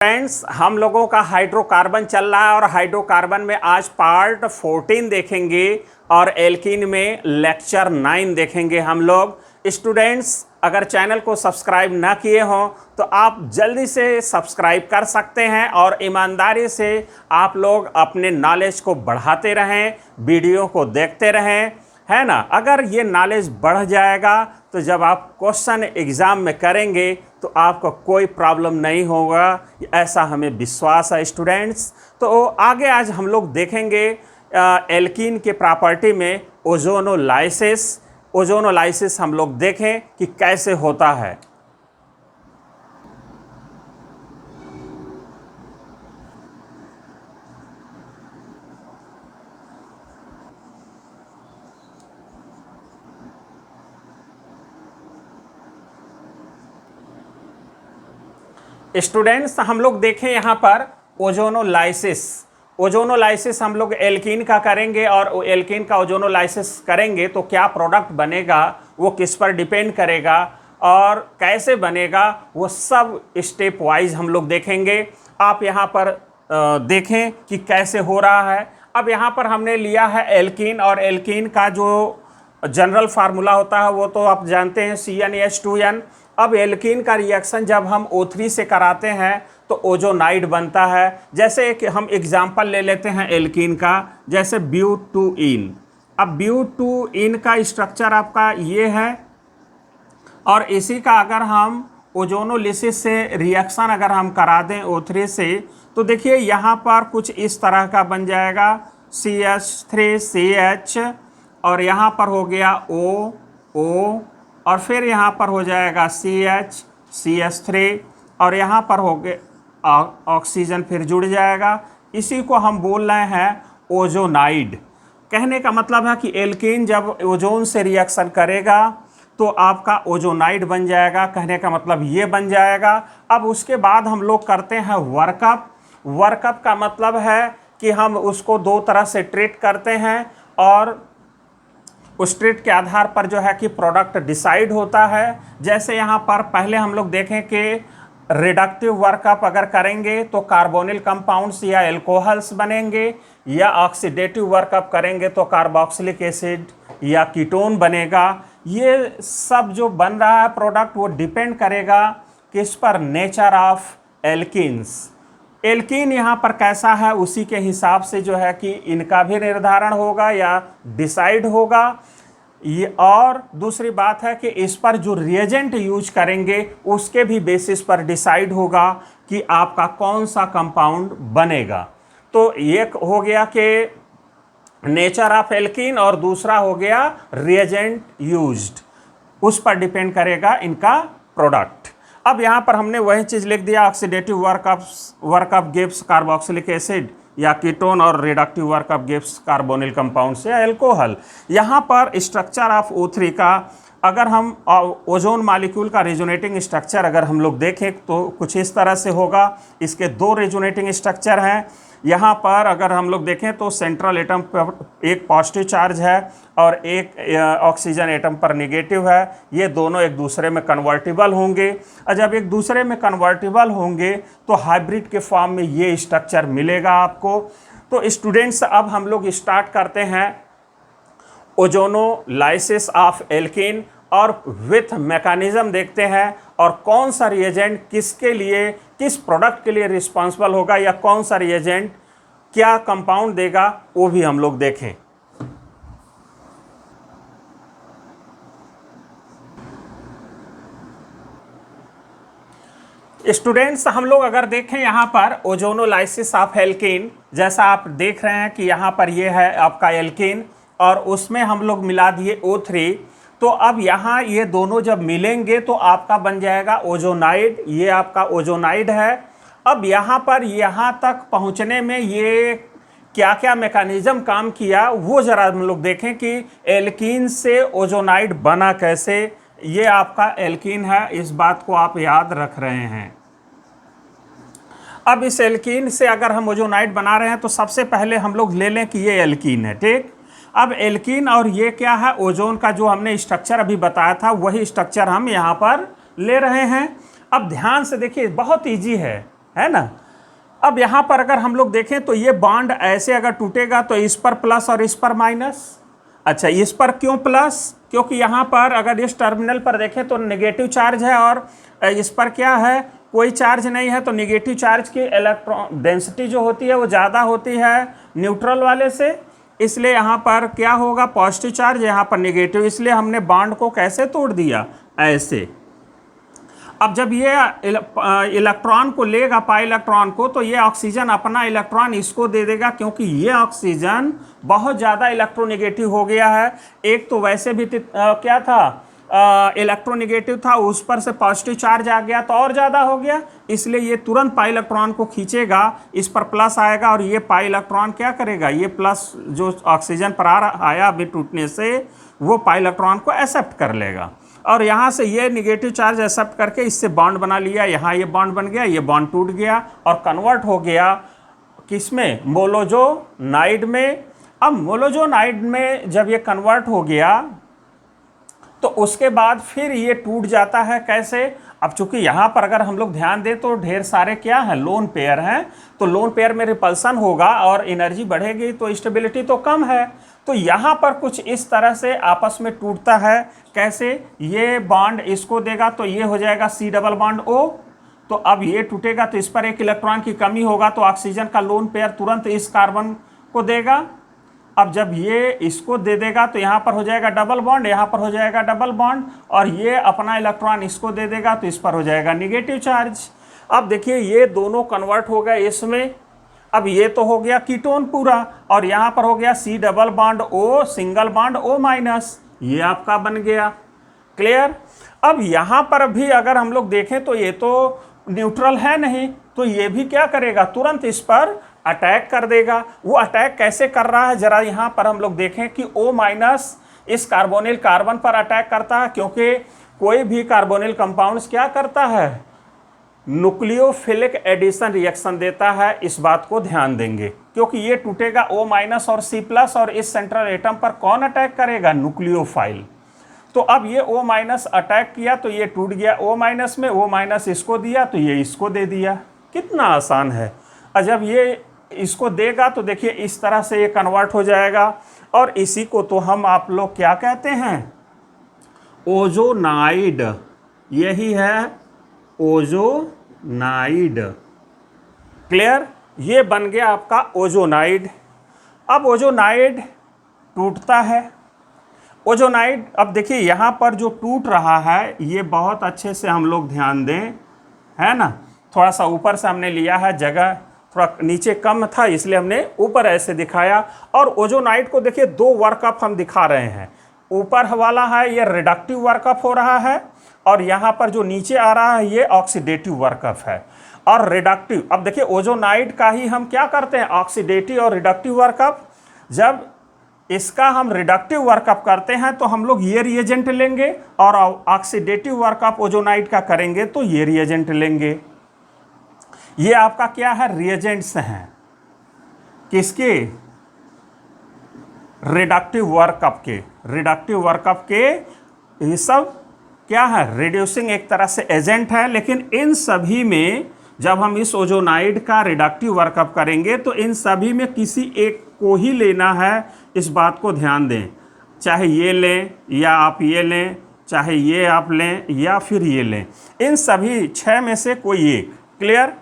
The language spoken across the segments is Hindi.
फ्रेंड्स, हम लोगों का हाइड्रोकार्बन चल रहा है और हाइड्रोकार्बन में आज पार्ट 14 देखेंगे और एल्कीन में लेक्चर 9 देखेंगे हम लोग। स्टूडेंट्स, अगर चैनल को सब्सक्राइब ना किए हों तो आप जल्दी से सब्सक्राइब कर सकते हैं और ईमानदारी से आप लोग अपने नॉलेज को बढ़ाते रहें, वीडियो को देखते रहें, है ना। अगर ये नॉलेज बढ़ जाएगा तो जब आप क्वेश्चन एग्ज़ाम में करेंगे तो आपको कोई प्रॉब्लम नहीं होगा, ऐसा हमें विश्वास है स्टूडेंट्स। तो आगे आज हम लोग देखेंगे एल्कीन के प्रॉपर्टी में ओजोनोलाइसिस हम लोग देखें कि कैसे होता है। स्टूडेंट्स, हम लोग देखें यहाँ पर ओजोनोलाइसिस हम लोग एल्कीन का करेंगे और एल्कीन का ओजोनोलाइसिस करेंगे तो क्या प्रोडक्ट बनेगा, वो किस पर डिपेंड करेगा और कैसे बनेगा, वो सब स्टेप वाइज हम लोग देखेंगे। आप यहाँ पर देखें कि कैसे हो रहा है। अब यहाँ पर हमने लिया है एल्कीन और एल्कीन का जो जनरल फार्मूला होता है वो तो आप जानते हैं, CnH2n। अब एल्कीन का रिएक्शन जब हम O3 से कराते हैं तो ओजोनाइड बनता है। जैसे एक हम एग्जाम्पल ले लेते हैं एल्कीन का, जैसे ब्यूटूइन। अब ब्यूटूइन का स्ट्रक्चर आपका ये है और इसी का अगर हम ओजोनोलिसिस से रिएक्शन अगर हम करा दें O3 से तो देखिए यहाँ पर कुछ इस तरह का बन जाएगा, CH3CH और यहाँ पर हो गया O और फिर यहाँ पर हो जाएगा CH3 और यहाँ पर हो गया ऑक्सीजन फिर जुड़ जाएगा। इसी को हम बोल रहे हैं ओजोनाइड। कहने का मतलब है कि एल्कीन जब ओजोन से रिएक्शन करेगा तो आपका ओजोनाइड बन जाएगा। कहने का मतलब ये बन जाएगा। अब उसके बाद हम लोग करते हैं वर्कअप। वर्कअप का मतलब है कि हम उसको दो तरह से ट्रीट करते हैं और उस ट्रीट के आधार पर जो है कि प्रोडक्ट डिसाइड होता है। जैसे यहाँ पर पहले हम लोग देखें कि रिडक्टिव वर्कअप अगर करेंगे तो कार्बोनिल कंपाउंड्स या एल्कोहल्स बनेंगे, या ऑक्सीडेटिव वर्कअप करेंगे तो कार्बोक्सिलिक एसिड या कीटोन बनेगा। ये सब जो बन रहा है प्रोडक्ट वो डिपेंड करेगा किस पर, नेचर ऑफ एल्कीन्स। एल्कीन यहाँ पर कैसा है उसी के हिसाब से जो है कि इनका भी निर्धारण होगा या डिसाइड होगा। ये और दूसरी बात है कि इस पर जो रिएजेंट यूज करेंगे उसके भी बेसिस पर डिसाइड होगा कि आपका कौन सा कंपाउंड बनेगा। तो एक हो गया कि नेचर ऑफ एल्कीन और दूसरा हो गया रिएजेंट यूज्ड, उस पर डिपेंड करेगा इनका प्रोडक्ट। अब यहाँ पर हमने वही चीज़ लिख दिया, oxidative workup gives carboxylic acid या कीटोन और reductive workup gives carbonyl compounds या एल्कोहल। यहाँ पर स्ट्रक्चर ऑफ O3 का अगर हम ओजोन मॉलिक्यूल का रेजोनेटिंग स्ट्रक्चर अगर हम लोग देखें तो कुछ इस तरह से होगा। इसके दो रेजोनेटिंग स्ट्रक्चर हैं। यहाँ पर अगर हम लोग देखें तो सेंट्रल एटम पर एक पॉजिटिव चार्ज है और एक ऑक्सीजन एटम पर नेगेटिव है। ये दोनों एक दूसरे में कन्वर्टिबल होंगे और जब एक दूसरे में कन्वर्टिबल होंगे तो हाइब्रिड के फॉर्म में ये स्ट्रक्चर मिलेगा आपको। तो स्टूडेंट्स, अब हम लोग स्टार्ट करते हैं ओजोनोलाइसिस ऑफ एल्कीन और विथ मैकेनिज्म देखते हैं और कौन सा रिएजेंट किसके लिए, किस प्रोडक्ट के लिए रिस्पॉन्सिबल होगा या कौन सा रिएजेंट क्या कंपाउंड देगा वो भी हम लोग देखें। स्टूडेंट्स, हम लोग अगर देखें यहाँ पर ओजोनोलाइसिस ऑफ एल्कीन, जैसा आप देख रहे हैं कि यहाँ पर ये है आपका एल्कीन और उसमें हम लोग मिला दिए O3। तो अब यहाँ ये दोनों जब मिलेंगे तो आपका बन जाएगा ओजोनाइड। ये आपका ओजोनाइड है। अब यहाँ पर यहाँ तक पहुँचने में ये क्या क्या मैकेनिज्म काम किया वो ज़रा हम लोग देखें कि एल्कीन से ओजोनाइड बना कैसे। ये आपका एल्कीन है, इस बात को आप याद रख रहे हैं। अब इस एल्कीन से अगर हम ओजोनाइड बना रहे हैं तो सबसे पहले हम लोग ले लें कि ये एल्कीन है, ठीक। अब एल्कीन और ये क्या है, ओजोन का जो हमने स्ट्रक्चर अभी बताया था वही स्ट्रक्चर हम यहाँ पर ले रहे हैं। अब ध्यान से देखिए, बहुत ईजी है है ना। अब यहाँ पर अगर हम लोग देखें तो ये बॉन्ड ऐसे अगर टूटेगा तो इस पर प्लस और इस पर माइनस। अच्छा, इस पर क्यों प्लस? क्योंकि यहाँ पर अगर इस टर्मिनल पर देखें तो नेगेटिव चार्ज है और इस पर क्या है, कोई चार्ज नहीं है, तो नेगेटिव चार्ज की इलेक्ट्रॉन डेंसिटी जो होती है वो ज़्यादा होती है न्यूट्रल वाले से, इसलिए यहाँ पर क्या होगा, पॉजिटिव चार्ज, यहाँ पर नेगेटिव, इसलिए हमने बॉन्ड को कैसे तोड़ दिया, ऐसे। अब जब ये इलेक्ट्रॉन को लेगा, पाई इलेक्ट्रॉन को, तो ये ऑक्सीजन अपना इलेक्ट्रॉन इसको दे देगा, क्योंकि ये ऑक्सीजन बहुत ज़्यादा इलेक्ट्रोनेगेटिव हो गया है। एक तो वैसे भी क्या था, इलेक्ट्रोनेगेटिव था, उस पर से पॉजिटिव चार्ज आ गया तो और ज़्यादा हो गया, इसलिए ये तुरंत पाई इलेक्ट्रॉन को खींचेगा, इस पर प्लस आएगा और ये पाई इलेक्ट्रॉन क्या करेगा, ये प्लस जो ऑक्सीजन पर आया अभी टूटने से, वो पाई इलेक्ट्रॉन को एक्सेप्ट कर लेगा और यहाँ से ये निगेटिव चार्ज एक्सेप्ट करके इससे बॉन्ड बना लिया, यहाँ ये बॉन्ड बन गया, ये बॉन्ड टूट गया और कन्वर्ट हो गया किसमें, मोलोजोनाइड में। अब मोलोजोनाइड में जब ये कन्वर्ट हो गया तो उसके बाद फिर ये टूट जाता है कैसे। अब चूंकि यहाँ पर अगर हम लोग ध्यान दें तो ढेर सारे क्या हैं, लोन पेयर हैं, तो लोन पेयर में रिपल्सन होगा और एनर्जी बढ़ेगी तो स्टेबिलिटी तो कम है, तो यहाँ पर कुछ इस तरह से आपस में टूटता है। कैसे, ये बॉन्ड इसको देगा तो ये हो जाएगा C डबल बॉन्ड O, तो अब ये टूटेगा तो इस पर एक इलेक्ट्रॉन की कमी होगा तो ऑक्सीजन का लोन पेयर तुरंत इस कार्बन को देगा। अब जब ये इसको दे देगा तो यहाँ पर हो जाएगा डबल बॉन्ड, यहाँ पर हो जाएगा डबल बॉन्ड, और ये अपना इलेक्ट्रॉन इसको दे देगा तो इस पर हो जाएगा निगेटिव चार्ज। अब देखिए ये दोनों कन्वर्ट हो गए इसमें। अब ये तो हो गया कीटोन पूरा, और यहाँ पर हो गया C double bond O single bond O minus, ये आपका बन गया। क्लियर। अब यहाँ पर भी अगर हम लोग देखें तो ये तो न्यूट्रल है नहीं, तो ये भी क्या करेगा, तुरंत इस पर अटैक कर देगा। वो अटैक कैसे कर रहा है, जरा यहाँ पर हम लोग देखें कि O माइनस इस कार्बोनिल कार्बन पर अटैक करता है, क्योंकि कोई भी कार्बोनिल कंपाउंड्स क्या करता है, न्यूक्लियोफिलिक एडिशन रिएक्शन देता है, इस बात को ध्यान देंगे, क्योंकि ये टूटेगा O माइनस और C प्लस, और इस सेंट्रल एटम पर कौन अटैक करेगा, न्यूक्लियोफाइल। तो अब ये O माइनस अटैक किया तो ये टूट गया O माइनस में, O माइनस इसको दिया तो ये इसको दे दिया, कितना आसान है। और जब ये इसको देगा तो देखिए इस तरह से ये कन्वर्ट हो जाएगा, और इसी को तो हम आप लोग क्या कहते हैं, ओजोनाइड, यही है ओजोनाइड। क्लियर, ये बन गया आपका ओजोनाइड। अब ओजोनाइड टूटता है, ओजोनाइड, अब देखिए यहाँ पर जो टूट रहा है ये बहुत अच्छे से हम लोग ध्यान दें, है ना, थोड़ा सा ऊपर से हमने लिया है, जगह थोड़ा नीचे कम था इसलिए हमने ऊपर ऐसे दिखाया। और ओजोनाइड को देखिए दो वर्कअप हम दिखा रहे हैं, ऊपर वाला है ये रिडक्टिव वर्कअप हो रहा है, और यहाँ पर जो नीचे आ रहा है ये ऑक्सीडेटिव वर्कअप है। और रिडक्टिव, अब देखिए ओजोनाइड का ही हम क्या करते हैं, ऑक्सीडेटिव और रिडक्टिव वर्कअप। जब इसका हम रिडक्टिव वर्कअप करते हैं तो हम लोग ये रिएजेंट लेंगे, और ऑक्सीडेटिव वर्कअप ओजोनाइड का करेंगे तो ये रिएजेंट लेंगे। ये आपका क्या है, रिएजेंट्स हैं किसके, रिडक्टिव वर्कअप के, रिडक्टिव वर्कअप के। ये सब क्या है, रिड्यूसिंग एक तरह से एजेंट है, लेकिन इन सभी में जब हम इस ओजोनाइड का रिडक्टिव वर्कअप करेंगे तो इन सभी में किसी एक को ही लेना है, इस बात को ध्यान दें। चाहे ये लें या आप ये लें, चाहे ये आप लें या फिर ये लें, इन सभी 6 में से कोई एक। क्लियर।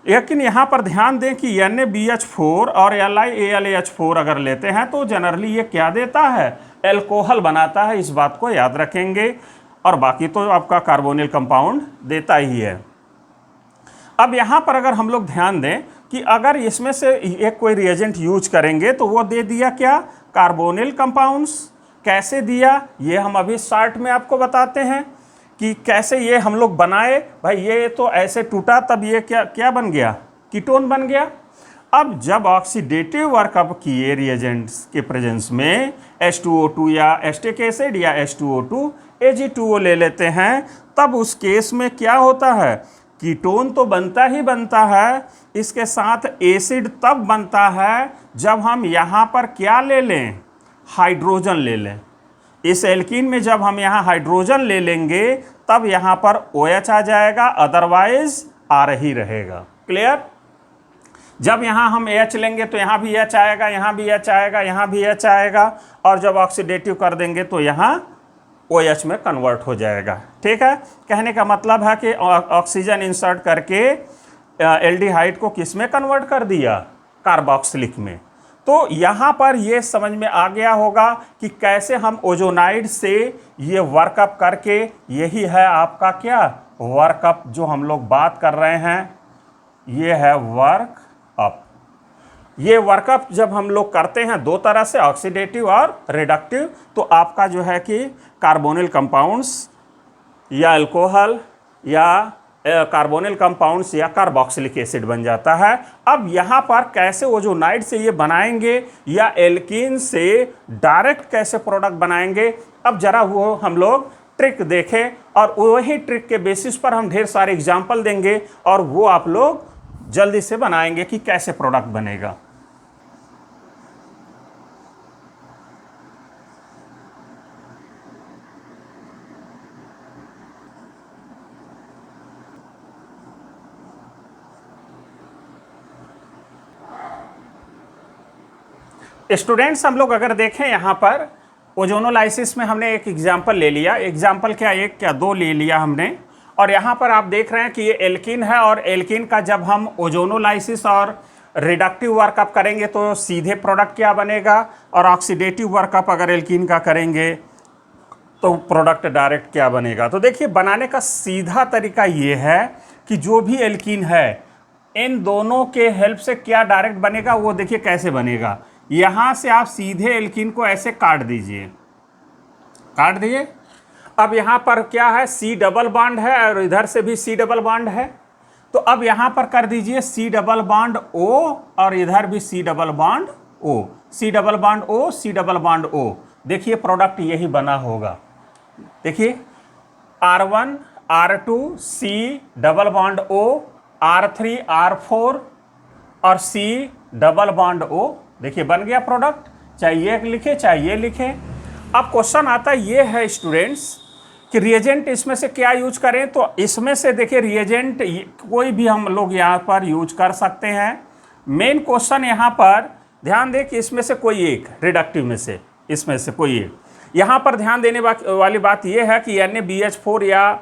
लेकिन यहाँ पर ध्यान दें कि NaBH4 और LiAlAH4 अगर लेते हैं तो जनरली ये क्या देता है, एल्कोहल बनाता है, इस बात को याद रखेंगे, और बाकी तो आपका कार्बोनिल कंपाउंड देता ही है। अब यहाँ पर अगर हम लोग ध्यान दें कि अगर इसमें से एक कोई रिएजेंट यूज करेंगे तो वो दे दिया क्या, कार्बोनिल कंपाउंड्स। कैसे दिया ये हम अभी शॉर्ट में आपको बताते हैं कि कैसे ये हम लोग बनाए। भाई ये तो ऐसे टूटा, तब ये क्या बन गया, कीटोन बन गया। अब जब ऑक्सीडेटिव वर्कअप किए रिएजेंट्स के प्रेजेंस में H2O2 या एस्टिक एसिड या H2O2 Ag2O ले लेते हैं, तब उस केस में क्या होता है, कीटोन तो बनता ही बनता है, इसके साथ एसिड तब बनता है जब हम यहाँ पर क्या ले लें, हाइड्रोजन ले लें। इस एल्कीन में जब हम यहाँ हाइड्रोजन ले लेंगे तब यहाँ पर OH आ जाएगा, अदरवाइज R ही रहेगा। क्लियर। जब यहाँ हम H लेंगे तो यहाँ भी H आएगा, यहाँ भी H आएगा, यहाँ भी H आएगा, और जब ऑक्सीडेटिव कर देंगे तो यहाँ OH में कन्वर्ट हो जाएगा। ठीक है, कहने का मतलब है कि ऑक्सीजन इंसर्ट करके एल्डिहाइड को किस में कन्वर्ट कर दिया, कार्बोक्सिलिक में। तो यहाँ पर ये समझ में आ गया होगा कि कैसे हम ओजोनाइड से ये वर्कअप करके, यही है आपका क्या वर्कअप जो हम लोग बात कर रहे हैं, ये है वर्कअप। ये वर्कअप जब हम लोग करते हैं दो तरह से, ऑक्सीडेटिव और रिडक्टिव, तो आपका जो है कि कार्बोनिल कंपाउंड्स या अल्कोहल या कार्बोनिल कंपाउंड्स या कार्बोक्सिलिक एसिड बन जाता है। अब यहाँ पर कैसे ओजोनाइड से ये बनाएंगे या एल्कीन से डायरेक्ट कैसे प्रोडक्ट बनाएंगे, अब जरा वो हम लोग ट्रिक देखें, और वही ट्रिक के बेसिस पर हम ढेर सारे एग्जाम्पल देंगे और वो आप लोग जल्दी से बनाएंगे कि कैसे प्रोडक्ट बनेगा। स्टूडेंट्स, हम लोग अगर देखें यहाँ पर ओजोनोलाइसिस में हमने एक एग्जाम्पल ले लिया, एग्जाम्पल क्या एक क्या दो ले लिया हमने, और यहाँ पर आप देख रहे हैं कि ये एल्कीन है, और एल्कीन का जब हम ओजोनोलाइसिस और रिडक्टिव वर्कअप करेंगे तो सीधे प्रोडक्ट क्या बनेगा, और ऑक्सीडेटिव वर्कअप अगर एल्कीन का करेंगे तो प्रोडक्ट डायरेक्ट क्या बनेगा। तो देखिए, बनाने का सीधा तरीका ये है कि जो भी एल्कीन है इन दोनों के हेल्प से क्या डायरेक्ट बनेगा, वो देखिए कैसे बनेगा। यहाँ से आप सीधे एल्कीन को ऐसे काट दीजिए, काट दिए। अब यहाँ पर क्या है, C डबल बॉन्ड है और इधर से भी C डबल बॉन्ड है, तो अब यहाँ पर कर दीजिए C डबल बॉन्ड O और इधर भी C double bond O, C double bond O, C double bond O। देखिए प्रोडक्ट यही बना होगा, देखिए R1 R2 C double bond O, R3 R4 और C डबल बॉन्ड O। देखिए बन गया प्रोडक्ट, चाहे ये लिखे चाहे ये लिखे। अब क्वेश्चन आता ये है स्टूडेंट्स कि रिएजेंट इसमें से क्या यूज करें, तो इसमें से देखिए रिएजेंट कोई भी हम लोग यहाँ पर यूज कर सकते हैं। मेन क्वेश्चन यहाँ पर ध्यान दें कि इसमें से कोई एक, रिडक्टिव में से इसमें से कोई एक, यहाँ पर ध्यान देने वाली बात यह है कि NaBH4 या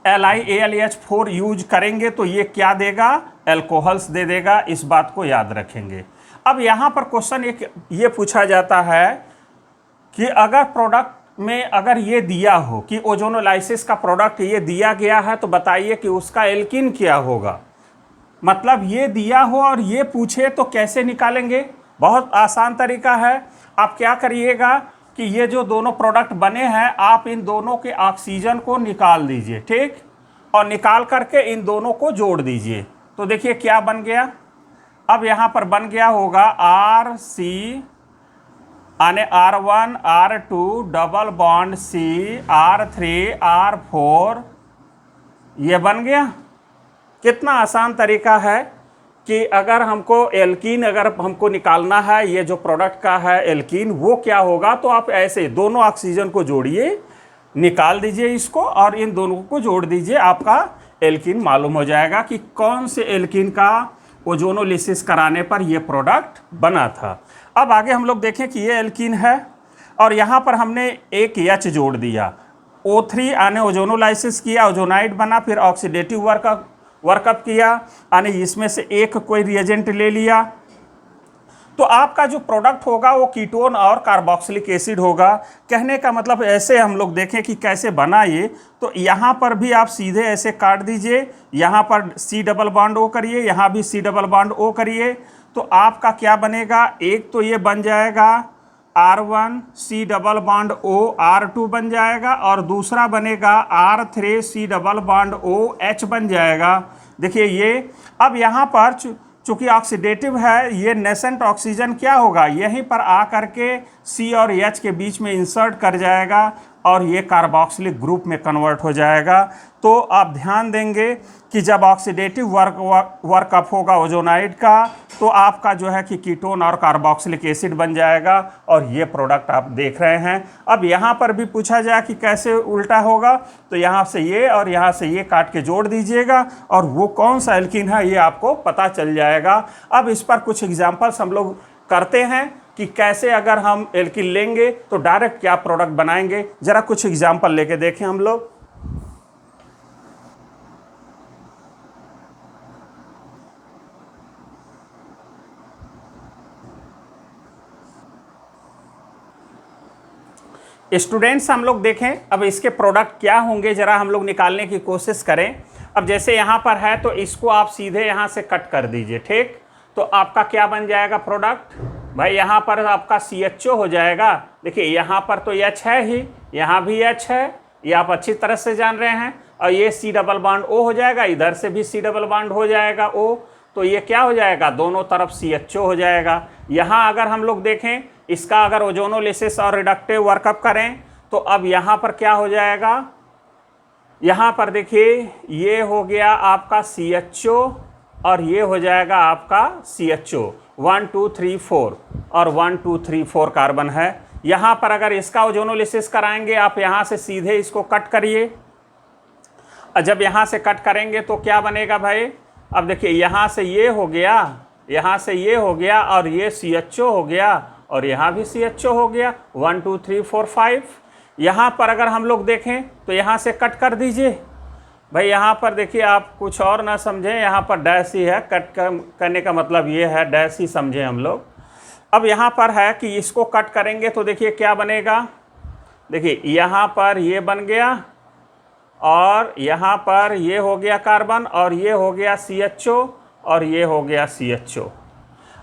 LiAlH4 यूज करेंगे तो ये क्या देगा, एल्कोहल्स दे देगा, इस बात को याद रखेंगे। अब यहाँ पर क्वेश्चन एक ये पूछा जाता है कि अगर प्रोडक्ट में अगर ये दिया हो कि ओजोनोलाइसिस का प्रोडक्ट ये दिया गया है, तो बताइए कि उसका एल्कीन क्या होगा। मतलब ये दिया हो और ये पूछे तो कैसे निकालेंगे, बहुत आसान तरीका है। आप क्या करिएगा कि ये जो दोनों प्रोडक्ट बने हैं, आप इन दोनों के ऑक्सीजन को निकाल दीजिए, ठीक, और निकाल करके इन दोनों को जोड़ दीजिए। तो देखिए क्या बन गया, अब यहाँ पर बन गया होगा RC यानी R1 R2 double bond C R3 R4, ये बन गया। कितना आसान तरीका है कि अगर हमको एल्कीन अगर हमको निकालना है, ये जो प्रोडक्ट का है एल्कीन वो क्या होगा, तो आप ऐसे दोनों ऑक्सीजन को जोड़िए, निकाल दीजिए इसको और इन दोनों को जोड़ दीजिए, आपका एल्कीन मालूम हो जाएगा कि कौन से एल्कीन का ओजोनोलिसिस कराने पर ये प्रोडक्ट बना था। अब आगे हम लोग देखें कि ये एल्कीन है और यहाँ पर हमने एक H जोड़ दिया, O3 यानी ओजोनोलाइसिस किया, ओजोनाइड बना, फिर ऑक्सीडेटिव वर्कअप किया यानी इसमें से एक कोई रिएजेंट ले लिया, तो आपका जो प्रोडक्ट होगा वो कीटोन और कार्बोक्सिलिक एसिड होगा। कहने का मतलब ऐसे हम लोग देखें कि कैसे बना ये, तो यहाँ पर भी आप सीधे ऐसे काट दीजिए, यहाँ पर C डबल बॉन्ड O करिए, यहाँ भी C डबल बॉन्ड O करिए, तो आपका क्या बनेगा, एक तो ये बन जाएगा R1 C double bond O R2 बन जाएगा और दूसरा बनेगा R3 C double bond O H बन जाएगा। देखिए ये अब यहाँ पर चूंकि ऑक्सीडेटिव है, ये नेसेंट ऑक्सीजन क्या होगा, यहीं पर आ करके C और H के बीच में इंसर्ट कर जाएगा और ये कार्बोक्सिलिक ग्रुप में कन्वर्ट हो जाएगा। तो आप ध्यान देंगे कि जब ऑक्सीडेटिव वर्कअप होगा ओजोनाइड का, तो आपका जो है कि कीटोन और कार्बोक्सिलिक एसिड बन जाएगा, और ये प्रोडक्ट आप देख रहे हैं। अब यहाँ पर भी पूछा जाए कि कैसे उल्टा होगा, तो यहाँ से ये और यहाँ से ये काट के जोड़ दीजिएगा, और वो कौन सा एल्कीन है ये आपको पता चल जाएगा। अब इस पर कुछ एग्जाम्पल्स हम लोग करते हैं कि कैसे अगर हम एल्कीन लेंगे तो डायरेक्ट क्या प्रोडक्ट बनाएंगे। जरा कुछ एग्जाम्पल लेके देखें हम लोग। स्टूडेंट्स हम लोग देखें अब इसके प्रोडक्ट क्या होंगे, जरा हम लोग निकालने की कोशिश करें। अब जैसे यहाँ पर है तो इसको आप सीधे यहाँ से कट कर दीजिए, ठीक। तो आपका क्या बन जाएगा प्रोडक्ट भाई, यहाँ पर आपका CHO हो जाएगा। देखिए यहाँ पर तो H है ही, यहाँ भी H है, ये आप अच्छी तरह से जान रहे हैं। और ये C डबल बॉन्ड O हो जाएगा, इधर से भी C डबल बॉन्ड हो जाएगा O। तो ये क्या हो जाएगा, दोनों तरफ CHO हो जाएगा। यहाँ अगर हम लोग देखें इसका अगर ओजोनोलिसिस और रिडक्टिव वर्कअप करें तो अब यहाँ पर क्या हो जाएगा, यहाँ पर देखिए ये हो गया आपका CHO और ये हो जाएगा आपका CHO। 1 2 3 4 और 1 2 3 4 कार्बन है। यहाँ पर अगर इसका ओजोनोलिसिस कराएंगे आप यहाँ से सीधे इसको कट करिए, और जब यहाँ से कट करेंगे तो क्या बनेगा भाई। अब देखिए यहाँ से ये हो गया, यहाँ से ये हो गया, और ये CHO हो गया, और यहाँ भी CHO हो गया। 1 2 3 4 5। यहाँ पर अगर हम लोग देखें तो यहाँ से कट कर दीजिए भाई। यहाँ पर देखिए आप कुछ और ना समझें, यहाँ पर डैश ही है, कट करने का मतलब ये है, डैश ही समझें हम लोग। अब यहाँ पर है कि इसको कट करेंगे तो देखिए क्या बनेगा। देखिए यहाँ पर ये बन गया, और यहाँ पर ये हो गया कार्बन, और ये हो गया CHO, और ये हो गया CHO।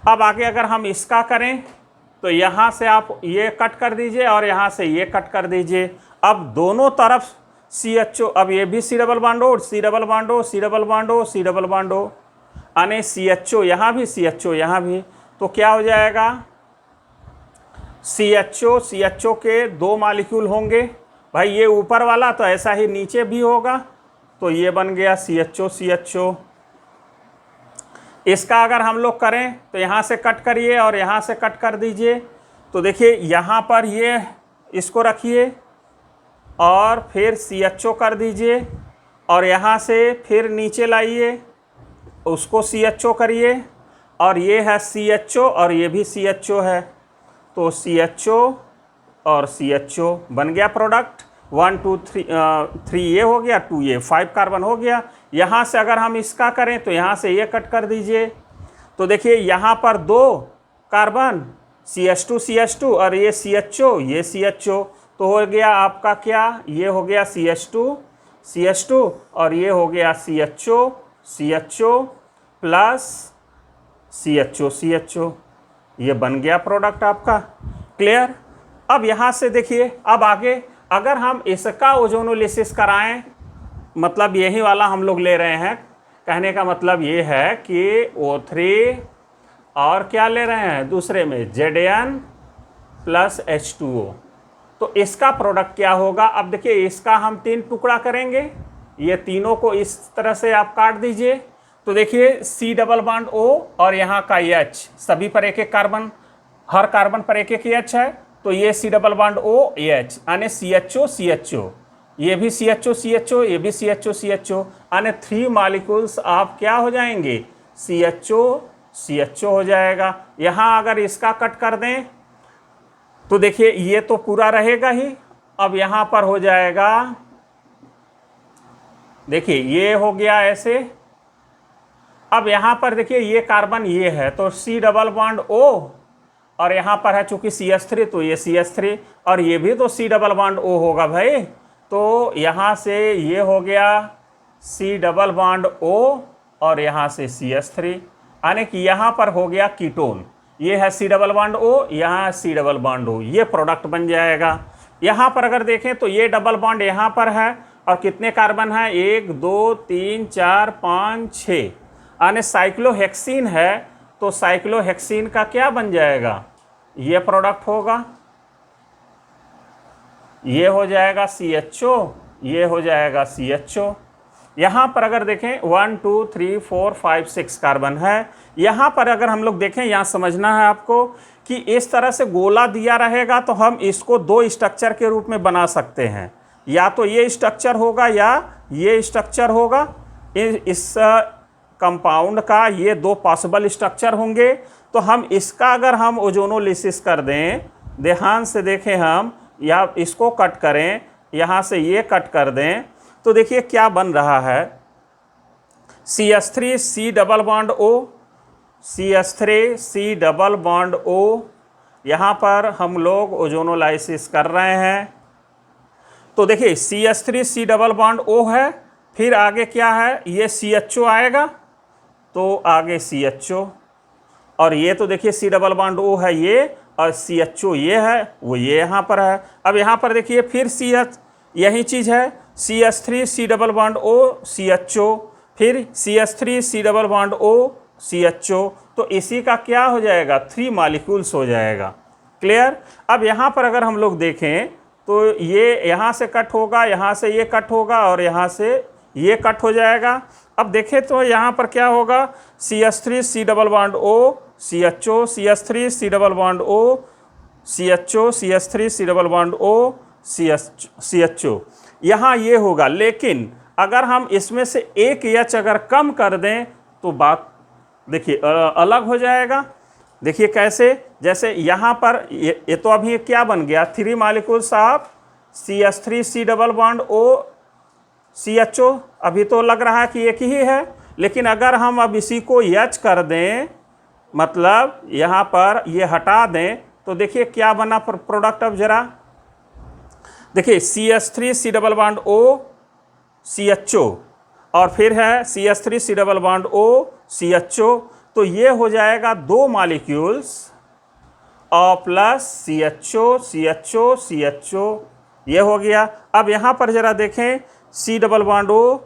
अब आगे अगर हम इसका करें तो यहाँ से आप ये कट कर दीजिए और यहाँ से ये कट कर दीजिए। अब दोनों तरफ CHO, अब ये भी C double bond O, C double bond O, C double bond O, C double bond O, यानी CHO यहाँ भी, CHO यहाँ भी। तो क्या हो जाएगा, CHO के 2 मॉलिक्यूल होंगे भाई। ये ऊपर वाला तो ऐसा ही नीचे भी होगा, तो ये बन गया CHO। इसका अगर हम लोग करें तो यहाँ से कट करिए और यहाँ से कट कर दीजिए। तो देखिए यहाँ पर ये इसको रखिए और फिर CHO कर दीजिए, और यहाँ से फिर नीचे लाइए, उसको CHO करिए, और ये है CHO और ये भी CHO है। तो CHO और CHO बन गया प्रोडक्ट। 1 2 3 ये हो गया, 2 ये 5 कार्बन हो गया। यहाँ से अगर हम इसका करें तो यहाँ से ये कट कर दीजिए। तो देखिए यहाँ पर 2 कार्बन CH2 और ये CHO, तो हो गया आपका क्या, ये हो गया CH2 और ये हो गया CHO प्लस CHO। ये बन गया प्रोडक्ट आपका। क्लियर। अब यहाँ से देखिए, अब आगे अगर हम इसका ओजोनोलिसिस कराएं, मतलब यही वाला हम लोग ले रहे हैं, कहने का मतलब ये है कि O3 और क्या ले रहे हैं दूसरे में Zn प्लस H2O। तो इसका प्रोडक्ट क्या होगा। अब देखिए इसका हम 3 टुकड़ा करेंगे, ये तीनों को इस तरह से आप काट दीजिए। तो देखिए C डबल बॉन्ड O और यहाँ का H, सभी पर एक एक कार्बन, हर कार्बन पर एक एक H है। तो ये C double bond O H यानी CHO, ये भी CHO, ये भी CHO यानी 3 मॉलिक्यूल्स आप क्या हो जाएंगे, CHO हो जाएगा। यहाँ अगर इसका कट कर दें तो देखिए ये तो पूरा रहेगा ही। अब यहाँ पर हो जाएगा, देखिए ये हो गया ऐसे। अब यहाँ पर देखिए ये कार्बन ये है, तो C डबल बॉन्ड O और यहाँ पर है चूंकि CH3, तो ये CH3 और ये भी तो C डबल बॉन्ड O होगा भाई। तो यहाँ से ये हो गया C डबल बॉन्ड O और यहाँ से CH3, यानी कि यहाँ पर हो गया कीटोन। ये है C डबल बॉन्ड O, यहाँ C डबल बॉन्ड O, ये प्रोडक्ट बन जाएगा। यहाँ पर अगर देखें तो ये डबल बॉन्ड यहाँ पर है और कितने कार्बन है, 1 2 3 4 5 6, यानी साइक्लोहेक्सीन है। तो साइक्लोहेक्सीन का क्या बन जाएगा, ये प्रोडक्ट होगा। ये हो जाएगा CHO, ये हो जाएगा CHO। यहाँ पर अगर देखें 1 2 3 4 5 6 कार्बन है। यहाँ पर अगर हम लोग देखें, यहाँ समझना है आपको कि इस तरह से गोला दिया रहेगा तो हम इसको दो स्ट्रक्चर के रूप में बना सकते हैं, या तो ये स्ट्रक्चर होगा या ये स्ट्रक्चर होगा। इस कंपाउंड का ये दो पॉसिबल स्ट्रक्चर होंगे। तो हम इसका अगर हम ओजोनोलिसिस कर दें, ध्यान से देखें, हम या इसको कट करें, यहाँ से ये कट कर दें, तो देखिए क्या बन रहा है। CH3 C double bond O, CH3 C double bond O। यहाँ पर हम लोग ओजोनोलाइसिस कर रहे हैं। तो देखिए CH3 C double bond O है, फिर आगे क्या है, ये CHO आएगा, तो आगे CHO, और ये तो देखिए C डबल बॉन्ड O है ये, और CHO ये है, वो ये यहाँ पर है। अब यहाँ पर देखिए फिर CH, यही चीज़ है, CH3 C double bond O CHO, फिर CH3 C double bond O CHO, तो इसी का क्या हो जाएगा, 3 मॉलिक्यूल्स हो जाएगा। क्लियर। अब यहाँ पर अगर हम लोग देखें तो ये यहाँ से कट होगा, यहाँ से ये कट होगा, और यहाँ से ये कट हो जाएगा। अब देखें तो यहाँ पर क्या होगा, CH3 C double bond O CHO, CH3 C double bond O CHO, CH3 C double bond O CHO, यहाँ ये होगा। लेकिन अगर हम इसमें से एक H अगर कम कर दें तो बात देखिए अलग हो जाएगा। देखिए कैसे, जैसे यहाँ पर ये तो अभी क्या बन गया, 3 molecules of CH3 C double bond O CHO, अभी तो लग रहा है कि एक ही है। लेकिन अगर हम अब इसी को H कर दें, मतलब यहाँ पर ये हटा दें, तो देखिए क्या बना प्रोडक्ट। अब जरा देखिए CH3 C double bond O CHO, और फिर है CH3 C double bond O CHO, तो ये हो जाएगा 2 मॉलिक्यूल्स और प्लस CHO, ये हो गया। अब यहाँ पर जरा देखें, C double bond O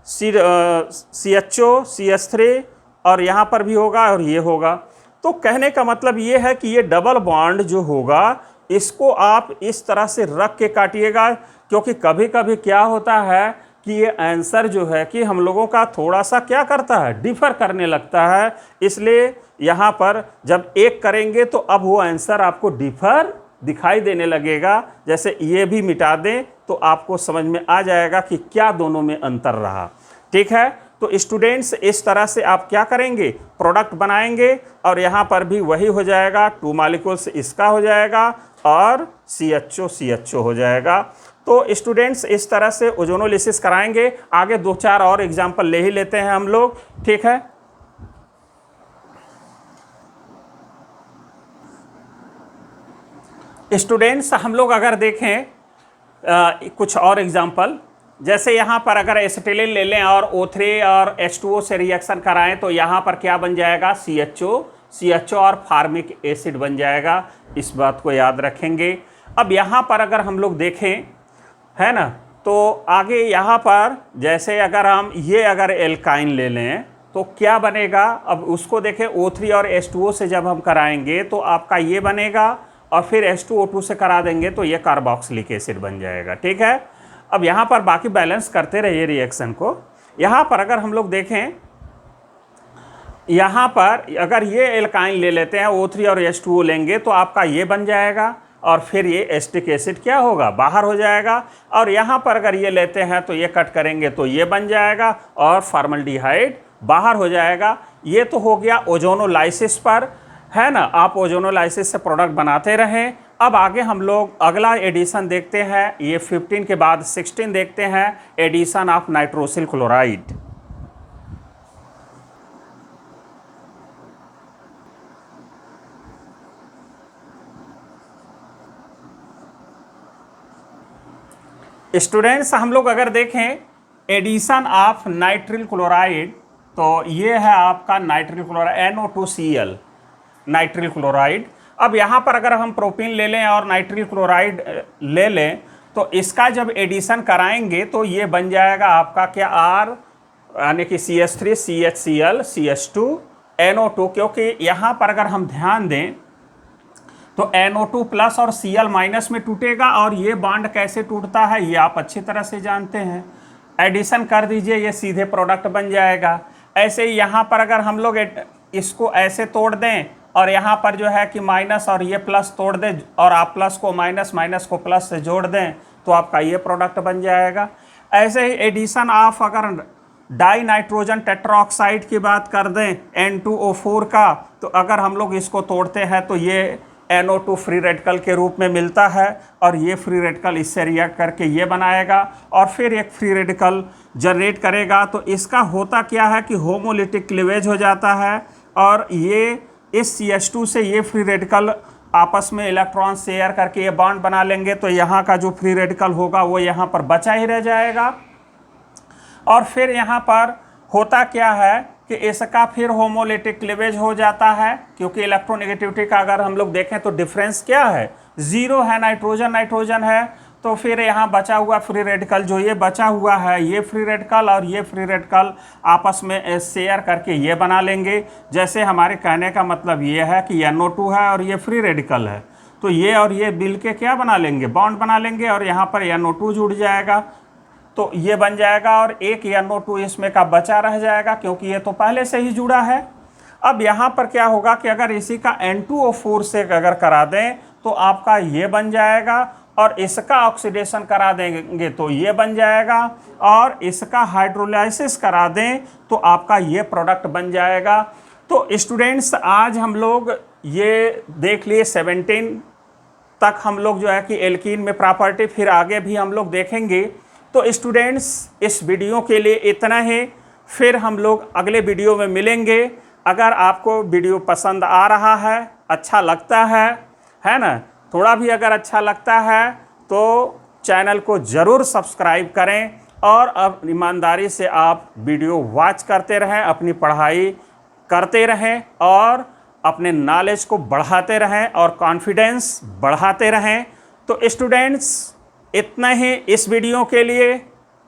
CHO CH3, और यहाँ पर भी होगा और ये होगा। तो कहने का मतलब ये है कि ये डबल बॉन्ड जो होगा, इसको आप इस तरह से रख के काटिएगा, क्योंकि कभी कभी क्या होता है कि ये आंसर जो है कि हम लोगों का थोड़ा सा क्या करता है, डिफर करने लगता है। इसलिए यहाँ पर जब एक करेंगे तो अब वो आंसर आपको डिफर दिखाई देने लगेगा। जैसे ये भी मिटा दें तो आपको समझ में आ जाएगा कि क्या दोनों में अंतर रहा। ठीक है, तो स्टूडेंट्स इस तरह से आप क्या करेंगे, प्रोडक्ट बनाएंगे, और यहाँ पर भी वही हो जाएगा, 2 मॉलिक्यूल्स इसका हो जाएगा और CHO हो जाएगा। तो स्टूडेंट्स इस तरह से ओजोनोलिसिस कराएंगे। आगे 2-4 और एग्जाम्पल ले ही लेते हैं हम लोग। ठीक है, स्टूडेंट्स हम लोग अगर देखें कुछ और एग्जाम्पल, जैसे यहाँ पर अगर एसिटिलीन ले लें और O3 और H2O से रिएक्शन कराएं, तो यहाँ पर क्या बन जाएगा, CHO और फार्मिक एसिड बन जाएगा। इस बात को याद रखेंगे। अब यहाँ पर अगर हम लोग देखें, है ना, तो आगे यहाँ पर जैसे अगर हम ये अगर एल्काइन ले लें तो क्या बनेगा। अब उसको देखें, O3 और H2O से जब हम कराएंगे तो आपका ये बनेगा, और फिर H2O2 से करा देंगे तो ये कार्बोक्सिलिक एसिड बन जाएगा। ठीक है, अब यहाँ पर बाकी बैलेंस करते रहिए रिएक्शन को। यहाँ पर अगर हम लोग देखें, यहाँ पर अगर ये एल्काइन ले लेते हैं, O3 और H2O लेंगे तो आपका ये बन जाएगा, और फिर ये एसिटिक एसिड क्या होगा, बाहर हो जाएगा। और यहाँ पर अगर ये लेते हैं तो ये कट करेंगे तो ये बन जाएगा, और फॉर्मल्डिहाइड बाहर हो जाएगा। ये तो हो गया ओजोनोलाइसिस पर, है ना। आप ओजोनोलाइसिस से प्रोडक्ट बनाते रहें। अब आगे हम लोग अगला एडिशन देखते हैं, ये 15 के बाद 16 देखते हैं, addition of nitrosyl chloride. Students हम लोग अगर देखें एडिशन ऑफ नाइट्रिल क्लोराइड, तो ये है आपका nitrile chloride NO2Cl nitrile chloride. अब यहाँ पर अगर हम प्रोपीन ले लें और नाइट्रिल क्लोराइड ले लें, तो इसका जब एडिशन कराएंगे तो ये बन जाएगा आपका क्या, R यानी कि CH3 CHCl CH2 NO2। क्योंकि यहाँ पर अगर हम ध्यान दें तो NO2 प्लस और Cl माइनस में टूटेगा। और ये बॉन्ड कैसे टूटता है ये आप अच्छी तरह से जानते हैं। एडिशन कर दीजिए, ये सीधे प्रोडक्ट बन जाएगा। ऐसे ही यहाँ पर अगर हम लोग इसको ऐसे तोड़ दें और यहाँ पर जो है कि माइनस और ये प्लस तोड़ दें और आप प्लस को माइनस, माइनस को प्लस से जोड़ दें तो आपका ये प्रोडक्ट बन जाएगा। ऐसे ही एडिशन ऑफ अगर डाई नाइट्रोजन टेट्राऑक्साइड की बात कर दें N2O4 का, तो अगर हम लोग इसको तोड़ते हैं तो ये NO2 फ्री रेडिकल के रूप में मिलता है और ये फ्री रेडिकल इससे रिएक्ट करके ये बनाएगा और फिर एक फ्री रेडिकल जनरेट करेगा। तो इसका होता क्या है कि होमोलिटिक क्लीवेज हो जाता है और ये इस CH2 से ये फ्री रेडिकल आपस में इलेक्ट्रॉन शेयर करके ये बॉन्ड बना लेंगे। तो यहाँ का जो फ्री रेडिकल होगा वो यहाँ पर बचा ही रह जाएगा। और फिर यहाँ पर होता क्या है कि इसका फिर होमोलिटिक क्लीवेज हो जाता है, क्योंकि इलेक्ट्रोनेगेटिविटी का अगर हम लोग देखें तो डिफरेंस क्या है, 0 है, नाइट्रोजन नाइट्रोजन है। तो फिर यहाँ बचा हुआ फ्री रेडिकल, जो ये बचा हुआ है ये फ्री रेडिकल और ये फ्री रेडिकल आपस में शेयर करके ये बना लेंगे। जैसे हमारे कहने का मतलब ये है कि NO2 है और ये फ्री रेडिकल है, तो ये और ये मिल के क्या बना लेंगे, बॉन्ड बना लेंगे और यहाँ पर NO2 जुड़ जाएगा तो ये बन जाएगा और एक NO2 इसमें का बचा रह जाएगा क्योंकि ये तो पहले से ही जुड़ा है। अब यहाँ पर क्या होगा कि अगर इसी का N2O4 से अगर करा दें तो आपका ये बन जाएगा और इसका ऑक्सीडेशन करा देंगे तो ये बन जाएगा और इसका हाइड्रोलाइसिस करा दें तो आपका ये प्रोडक्ट बन जाएगा। तो स्टूडेंट्स आज हम लोग ये देख लिए 17 तक हम लोग जो है कि एल्कीन में प्रॉपर्टी, फिर आगे भी हम लोग देखेंगे। तो स्टूडेंट्स इस वीडियो के लिए इतना ही, फिर हम लोग अगले वीडियो में मिलेंगे। अगर आपको वीडियो पसंद आ रहा है, अच्छा लगता है ना, थोड़ा भी अगर अच्छा लगता है तो चैनल को ज़रूर सब्सक्राइब करें और अब ईमानदारी से आप वीडियो वॉच करते रहें, अपनी पढ़ाई करते रहें और अपने नॉलेज को बढ़ाते रहें और कॉन्फिडेंस बढ़ाते रहें। तो स्टूडेंट्स इतना ही इस वीडियो के लिए,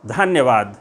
धन्यवाद।